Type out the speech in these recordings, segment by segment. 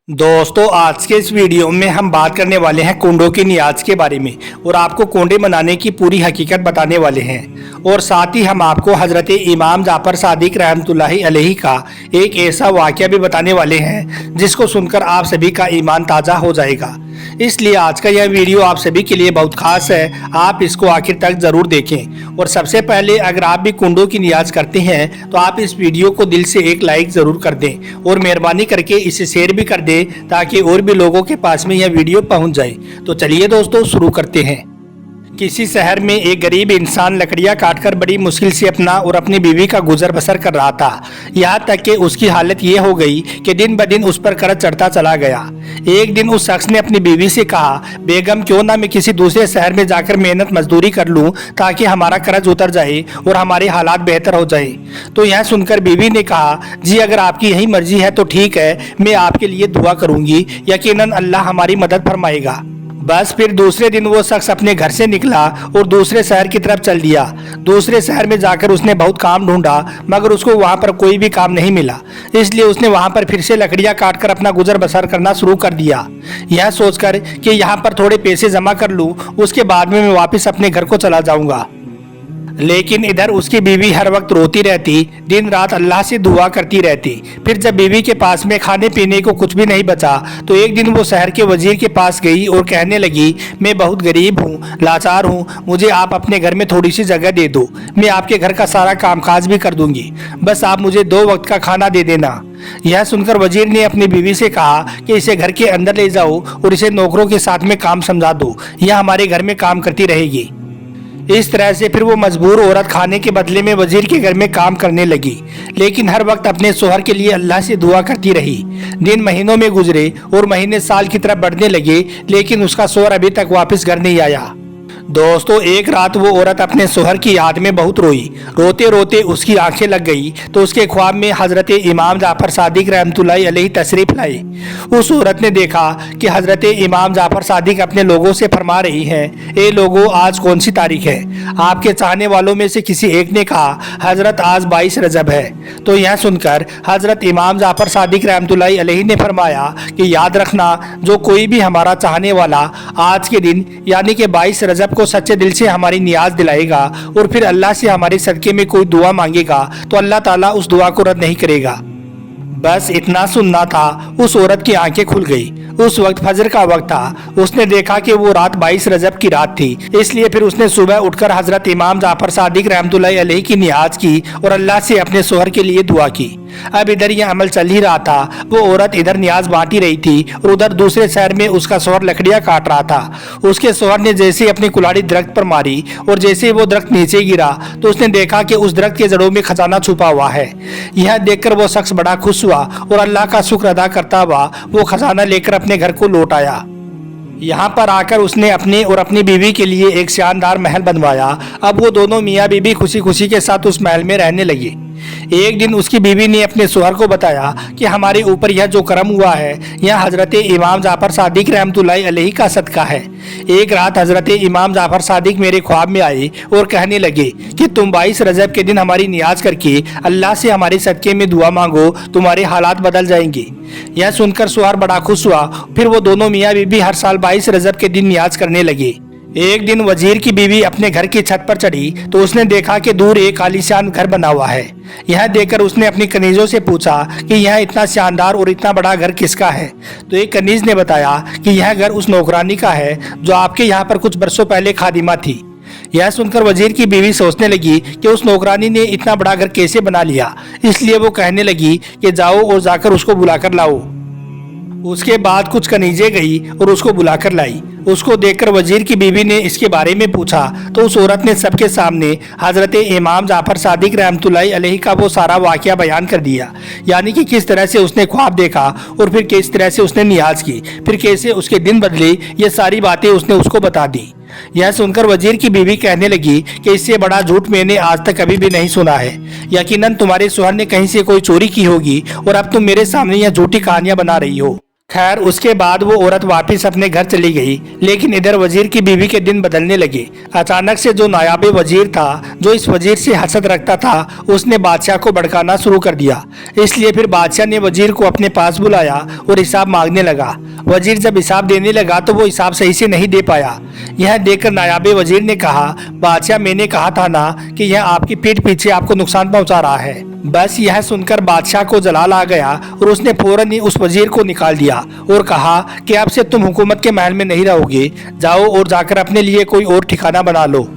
दोस्तों आज के इस वीडियो में हम बात करने वाले हैं कुंडों की नियाज के बारे में और आपको कुंडे बनाने की पूरी हकीकत बताने वाले हैं और साथ ही हम आपको हजरत इमाम जाफर सादिक रहमतुल्लाहि अलैहि का एक ऐसा वाक़या भी बताने वाले हैं जिसको सुनकर आप सभी का ईमान ताज़ा हो जाएगा। इसलिए आज का यह वीडियो आप सभी के लिए बहुत खास है, आप इसको आखिर तक ज़रूर देखें। और सबसे पहले अगर आप भी कुंडों की नियाज करते हैं तो आप इस वीडियो को दिल से एक लाइक ज़रूर कर दें और मेहरबानी करके इसे शेयर भी कर दें ताकि और भी लोगों के पास में यह वीडियो पहुंच जाए। तो चलिए दोस्तों शुरू करते हैं। किसी शहर में एक गरीब इंसान लकड़ियां काटकर बड़ी मुश्किल से अपना और अपनी बीवी का गुजर बसर कर रहा था। यहाँ तक कि उसकी हालत ये हो गई कि दिन ब दिन उस पर कर्ज चढ़ता चला गया। एक दिन उस शख्स ने अपनी बीवी से कहा, बेगम क्यों ना मैं किसी दूसरे शहर में जाकर मेहनत मजदूरी कर लूं ताकि हमारा कर्ज उतर जाए और हमारे हालात बेहतर हो जाए। तो यह सुनकर बीवी ने कहा, जी अगर आपकी यही मर्जी है तो ठीक है, मैं आपके लिए दुआ करूंगी, यकीनन अल्लाह हमारी मदद फरमाएगा। बस फिर दूसरे दिन वो शख्स अपने घर से निकला और दूसरे शहर की तरफ चल दिया। दूसरे शहर में जाकर उसने बहुत काम ढूंढा मगर उसको वहाँ पर कोई भी काम नहीं मिला। इसलिए उसने वहाँ पर फिर से लकड़ियाँ काटकर अपना गुजर बसर करना शुरू कर दिया, यह सोचकर कि यहाँ पर थोड़े पैसे जमा कर लूँ, उसके बाद में मैं वापस अपने घर को चला जाऊँगा। लेकिन इधर उसकी बीवी हर वक्त रोती रहती, दिन रात अल्लाह से दुआ करती रहती। फिर जब बीवी के पास में खाने पीने को कुछ भी नहीं बचा तो एक दिन वो शहर के वजीर के पास गई और कहने लगी, मैं बहुत गरीब हूँ, लाचार हूँ, मुझे आप अपने घर में थोड़ी सी जगह दे दो, मैं आपके घर का सारा कामकाज भी कर दूंगी, बस आप मुझे 2 वक्त का खाना दे देना। यह सुनकर वजीर ने अपनी बीवी से कहा कि इसे घर के अंदर ले जाओ और इसे नौकरों के साथ में काम समझा दो, यह हमारे घर में काम करती रहेगी। इस तरह से फिर वो मजबूर औरत खाने के बदले में वजीर के घर में काम करने लगी, लेकिन हर वक्त अपने शोहर के लिए अल्लाह से दुआ करती रही। दिन महीनों में गुजरे और महीने साल की तरफ बढ़ने लगे, लेकिन उसका शोहर अभी तक वापस घर नहीं आया। दोस्तों एक रात वो औरत अपने शोहर की याद में बहुत रोई। रोते रोते उसकी आंखें लग गई तो उसके ख्वाब में हजरत इमाम जाफर सादिक रहमतुल्लाहि अलैहि तशरीफ लाई। उस औरत ने देखा कि हजरत इमाम जाफर सादिक अपने लोगों से फरमा रही हैं, ए लोगों आज कौन सी तारीख है? आपके चाहने वालों में से किसी एक ने कहा, हजरत आज 22 रजब है। तो यह सुनकर हजरत इमाम जाफर सादिक रहमतुल्लाहि अलैहि ने फरमाया कि याद रखना, जो कोई भी हमारा चाहने वाला आज के दिन यानी कि 22 रजब को सच्चे दिल से हमारी नियाज दिलाएगा और फिर अल्लाह से हमारे सदके में कोई दुआ मांगेगा तो अल्लाह ताला उस दुआ को रद्द नहीं करेगा। बस इतना सुनना था, उस औरत की आंखें खुल गई। उस वक्त फजर का वक्त था। उसने देखा कि वो रात 22 रजब की रात थी, इसलिए फिर उसने सुबह उठकर हजरत इमाम जाफर सादिक रहमतुल्लाहि अलैहि की नियाज की और अल्लाह से अपने शोहर के लिए दुआ की। अब इधर यह अमल चल ही रहा था, वो औरत इधर नियाज बांटी रही थी और उधर दूसरे शहर में उसका शोहर लकड़ियां काट रहा था। उसके शोहर ने जैसे अपनी कुल्हाड़ी दरख्त पर मारी और जैसे वो दरख्त नीचे गिरा तो उसने देखा कि उस दरख्त के जड़ों में खजाना छुपा हुआ है। यह देखकर वो शख्स बड़ा खुश हुआ और अल्लाह का शुक्र अदा करता हुआ वो खजाना लेकर अपने घर को लौट आया। यहाँ पर आकर उसने अपने और अपनी बीवी के लिए एक शानदार महल बनवाया। अब वो दोनों मियाँ बीवी खुशी खुशी के साथ उस महल में रहने लगे। एक दिन उसकी बीवी ने अपने शोहर को बताया कि हमारे ऊपर यह जो करम हुआ है यह हजरत इमाम जाफर सादिक रहमतुल्लाहि अलैहि का सदका है। एक रात हजरत इमाम जाफर सादिक मेरे ख्वाब में आए और कहने लगे कि तुम 22 रजब के दिन हमारी नियाज करके अल्लाह से हमारे सदके में दुआ मांगो, तुम्हारे हालात बदल जाएंगे। यह सुनकर शोहर बड़ा खुश हुआ। फिर वो दोनों मियाँ बीवी हर साल 22 रजब के दिन नियाज करने लगे। एक दिन वजीर की बीवी अपने घर की छत पर चढ़ी तो उसने देखा कि दूर एक आलीशान घर बना हुआ है। यह देखकर उसने अपनी कनीजों से पूछा कि यह इतना शानदार और इतना बड़ा घर किसका है? तो एक कनीज ने बताया कि यह घर उस नौकरानी का है जो आपके यहाँ पर कुछ बरसों पहले खादिमा थी। यह सुनकर वजीर की बीवी सोचने लगी कि उस नौकरानी ने इतना बड़ा घर कैसे बना लिया, इसलिए वो कहने लगी कि जाओ और जाकर उसको बुलाकर लाओ। उसके बाद कुछ कनीजे गई और उसको बुलाकर लाई। उसको देखकर वजीर की बीवी ने इसके बारे में पूछा तो उस औरत ने सबके सामने हजरत इमाम जाफर सादिक रहमतुल्लाहि अलैहि का वो सारा वाकया बयान कर दिया, यानी कि किस तरह से उसने ख्वाब देखा और फिर किस तरह से उसने नियाज की, फिर कैसे उसके दिन बदले, ये सारी बातें उसने उसको बता दी। यह सुनकर वजीर की बीवी कहने लगी कि इससे बड़ा झूठ मैंने आज तक कभी भी नहीं सुना है। यकीनन तुम्हारे शोहर ने कहीं से कोई चोरी की होगी और अब तुम मेरे सामने यह झूठी कहानियां बना रही हो। खैर उसके बाद वो औरत वापस अपने घर चली गई। लेकिन इधर वजीर की बीवी के दिन बदलने लगे। अचानक से जो नायाब वजीर था, जो इस वजीर से हसद रखता था, उसने बादशाह को भड़काना शुरू कर दिया। इसलिए फिर बादशाह ने वजीर को अपने पास बुलाया और हिसाब मांगने लगा। वजीर जब हिसाब देने लगा तो वो हिसाब सही से नहीं दे पाया। यह देखकर नायाब वजीर ने कहा, बादशाह मैंने कहा था ना कि यह आपकी पीठ पीछे आपको नुकसान पहुंचा रहा है। बस यह सुनकर बादशाह को जलाल आ गया और उसने फौरन ही उस वजीर को निकाल दिया और कहा कि अब से तुम हुकूमत के महल में नहीं रहोगे, जाओ और जाकर अपने लिए कोई और ठिकाना बना लो।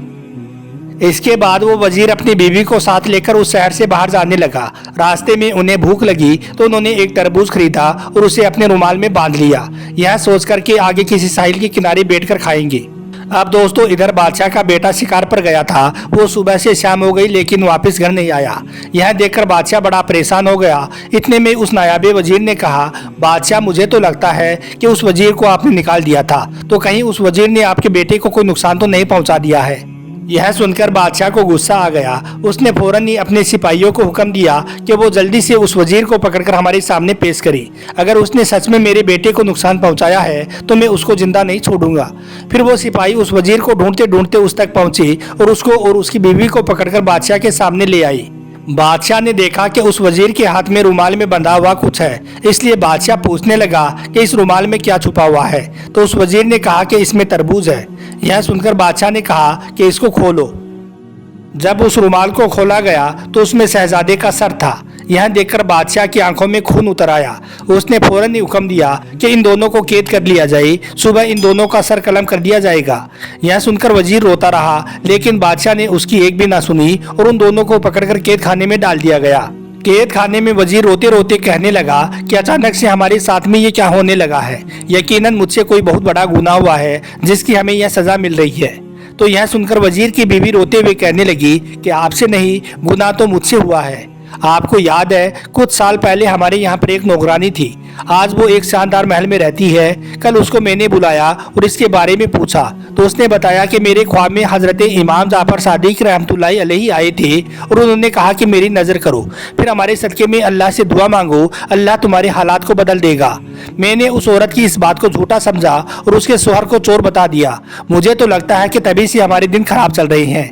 इसके बाद वो वजीर अपनी बीवी को साथ लेकर उस शहर से बाहर जाने लगा। रास्ते में उन्हें भूख लगी तो उन्होंने एक तरबूज खरीदा और उसे अपने रुमाल में बांध लिया, यह सोचकर कि आगे किसी साहिल के किनारे बैठकर खाएंगे। अब दोस्तों इधर बादशाह का बेटा शिकार पर गया था। वो सुबह से शाम हो गई लेकिन वापस घर नहीं आया। यह देखकर बादशाह बड़ा परेशान हो गया। इतने में उस नायाब वजीर ने कहा, बादशाह मुझे तो लगता है कि उस वजीर को आपने निकाल दिया था, तो कहीं उस वजीर ने आपके बेटे को कोई नुकसान तो नहीं पहुंचा दिया है। यह सुनकर बादशाह को गुस्सा आ गया। उसने फौरन ही अपने सिपाहियों को हुक्म दिया कि वो जल्दी से उस वजीर को पकड़कर हमारे सामने पेश करे। अगर उसने सच में मेरे बेटे को नुकसान पहुंचाया है तो मैं उसको जिंदा नहीं छोड़ूंगा। फिर वो सिपाही उस वजीर को ढूंढते ढूंढते उस तक पहुंचे और उसको और उसकी बीवी को पकड़कर बादशाह के सामने ले आई। बादशाह ने देखा कि उस वजीर के हाथ में रुमाल में बंधा हुआ कुछ है, इसलिए बादशाह पूछने लगा कि इस रुमाल में क्या छुपा हुआ है। तो उस वजीर ने कहा कि इसमें तरबूज है। यह सुनकर बादशाह ने कहा कि इसको खोलो। जब उस रुमाल को खोला गया तो उसमें शहजादे का सर था। यह देखकर बादशाह की आंखों में खून उतर आया। उसने फौरन ही हुक्म दिया कि इन दोनों को कैद कर लिया जाए, सुबह इन दोनों का सर कलम कर दिया जाएगा। यह सुनकर वजीर रोता रहा लेकिन बादशाह ने उसकी एक भी ना सुनी और उन दोनों को पकड़कर कैद खाने में डाल दिया गया। कैद खाने में वजीर रोते रोते कहने लगा कि अचानक से हमारे साथ में ये क्या होने लगा है। यकीनन मुझसे कोई बहुत बड़ा गुनाह हुआ है जिसकी हमें यह सजा मिल रही है। तो यह सुनकर वजीर की बीवी रोते हुए कहने लगी कि आपसे नहीं, गुनाह तो मुझसे हुआ है। आपको याद है कुछ साल पहले हमारे यहाँ पर एक नौकरानी थी। आज वो एक शानदार महल में रहती है। कल उसको मैंने बुलाया और इसके बारे में पूछा तो उसने बताया कि मेरे ख्वाब में हजरत इमाम जाफर सादिक रहमतुल्लाहि अलैहि आए थे और उन्होंने कहा कि मेरी नज़र करो, फिर हमारे सदके में अल्लाह से दुआ मांगो, अल्लाह तुम्हारे हालात को बदल देगा। मैंने उस औरत की इस बात को झूठा समझा और उसके शोहर को चोर बता दिया। मुझे तो लगता है कि तभी से हमारे दिन खराब चल रहे हैं।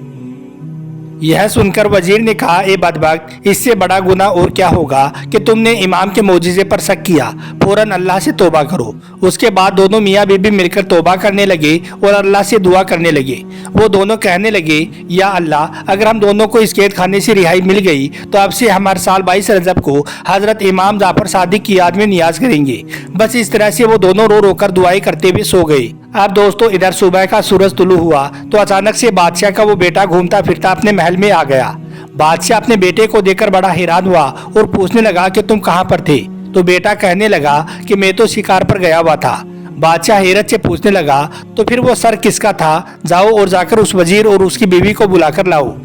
यह सुनकर वजीर ने कहा, ए बदबख्त, इससे बड़ा गुनाह और क्या होगा कि तुमने इमाम के मोजिज़े पर शक किया। फौरन अल्लाह से तौबा करो। उसके बाद दोनों मियाँ बीबी मिलकर तौबा करने लगे और अल्लाह से दुआ करने लगे। वो दोनों कहने लगे, या अल्लाह, अगर हम दोनों को इस कैद खाने से रिहाई मिल गई तो अब से हम हर साल 22 रजब को हजरत इमाम जाफर सादिक की याद में नियाज करेंगे। बस इस तरह से वो दोनों रो रो कर दुआएं करते हुए सो गए। अब दोस्तों इधर सुबह का सूरज तुलू हुआ तो अचानक से बादशाह का वो बेटा घूमता फिरता अपने महल में आ गया। बादशाह अपने बेटे को देखकर बड़ा हैरान हुआ और पूछने लगा कि तुम कहाँ पर थे। तो बेटा कहने लगा कि मैं तो शिकार पर गया हुआ था। बादशाह हैरत से पूछने लगा, तो फिर वो सर किसका था? जाओ और जाकर उस वजीर और उसकी बीवी को बुलाकर लाओ।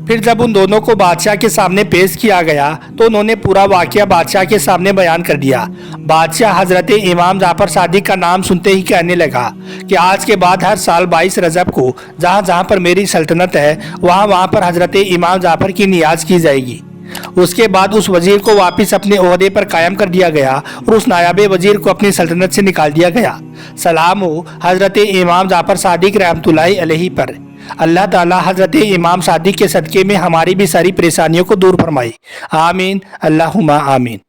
फिर जब उन दोनों को बादशाह के सामने पेश किया गया तो उन्होंने पूरा वाकया बादशाह के सामने बयान कर दिया। बादशाह हजरत इमाम जाफर सादिक का नाम सुनते ही कहने लगा कि आज के बाद हर साल 22 रजब को जहाँ जहाँ पर मेरी सल्तनत है वहाँ पर हजरत इमाम जाफर की नियाज की जाएगी। उसके बाद उस वजीर को वापस अपने ओहदे पर कायम कर दिया गया और उस नायाब वजीर को अपनी सल्तनत से निकाल दिया गया। सलाम हो हजरत इमाम जाफर सादिक रहमतुल्लाहि अलैहि पर। अल्लाह ताला हजरत इमाम सादिक के सदक़े में हमारी भी सारी परेशानियों को दूर फरमाए। आमीन अल्लाहुम्मा आमीन।